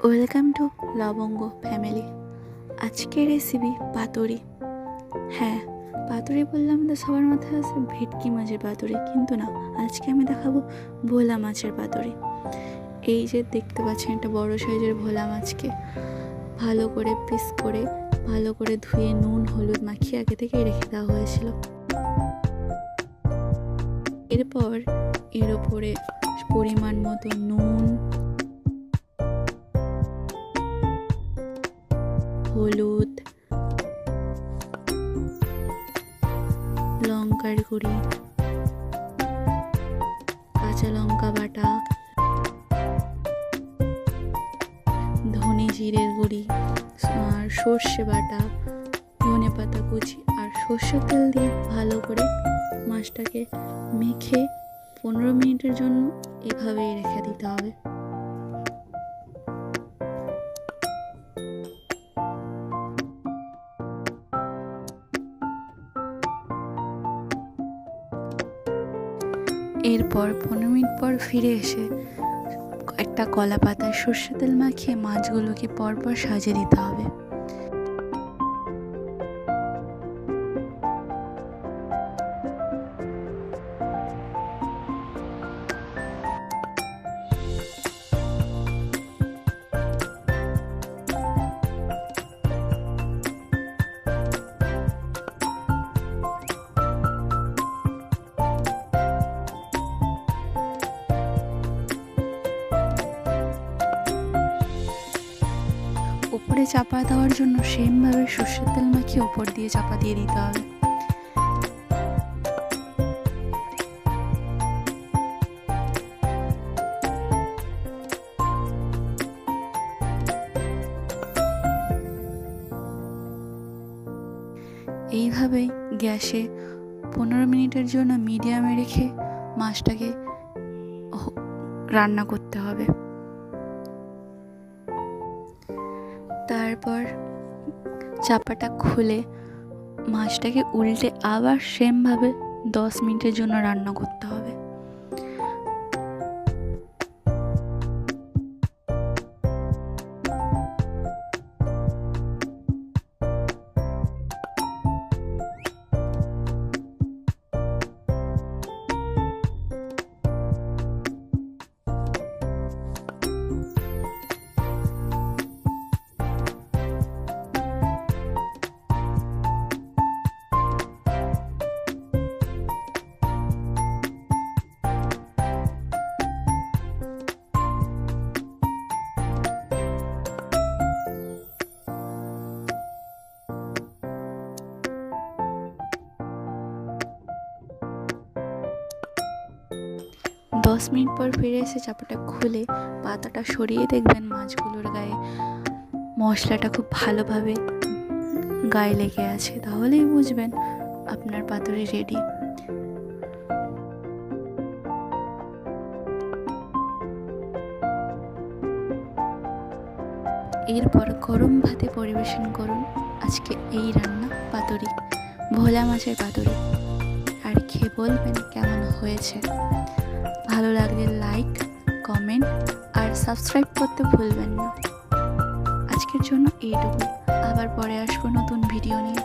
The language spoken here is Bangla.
ওয়েলকাম টু লবঙ্গ ফ্যামিলি। আজকের রেসিপি পাতুরি। হ্যাঁ, পাতুরি বললাম তো সবার মাথায় আসে ভেটকি মাছের পাতুরি, কিন্তু না, আজকে আমি দেখাবো ভোলা মাছের পাতুরি। এই যে দেখতে পাচ্ছেন, একটা বড় সাইজের ভোলা মাছকে ভালো করে পিস করে ভালো করে ধুয়ে নুন হলুদ মাখিয়ে আগে থেকেই রেখে দেওয়া হয়েছিল। এরপর এর ওপরে পরিমাণ মতো নুন, হলুদ, লঙ্কার গুঁড়ি, কাঁচা লঙ্কা বাটা, ধনে জিরের গুঁড়ি আর সর্ষে বাটা, ধনে পাতা কুচি আর সর্ষের তেল দিয়ে ভালো করে মাছটাকে মেখে 15 মিনিটের জন্য এভাবেই রেখে দিতে হবে। এরপর 15 মিনিট পর ফিরে এসে একটা কলা পাতায় সর্ষে তেল মাখিয়ে মাছগুলোকে পরপর সাজিয়ে দিতে হবে। উপরে চাপা দেওয়ার জন্য সেমভাবে সর্ষের তেল মাখিয়ে উপর দিয়ে চাপা দিয়ে দিতে হবে। এইভাবেই গ্যাসে 15 মিনিটের জন্য মিডিয়ামে রেখে মাছটাকে রান্না করতে হবে। তারপর চাপাটা খুলে মাছটাকে উল্টে আবার সেমভাবে 10 মিনিটের জন্য রান্না করতে হবে। দশ মিনিট পর ফিরে এসে চাপাটা খুলে পাতাটা সরিয়ে দেখবেন মাছগুলোর গায়ে মশলাটা খুব ভালোভাবে গায়ে লেগে আছে, তাহলেই বুঝবেন আপনার পাতুরি রেডি। এরপর গরম ভাতে পরিবেশন করুন আজকে এই রান্না পাতুরি, ভোলা মাছের পাতুরি, আর খেয়ে বলবেন কেমন হয়েছে। ভালো লাগলে লাইক, কমেন্ট আর সাবস্ক্রাইব করতে ভুলবেন না। আজকের জন্য এইটুকু, আবার পরে আসবো নতুন ভিডিও নিয়ে।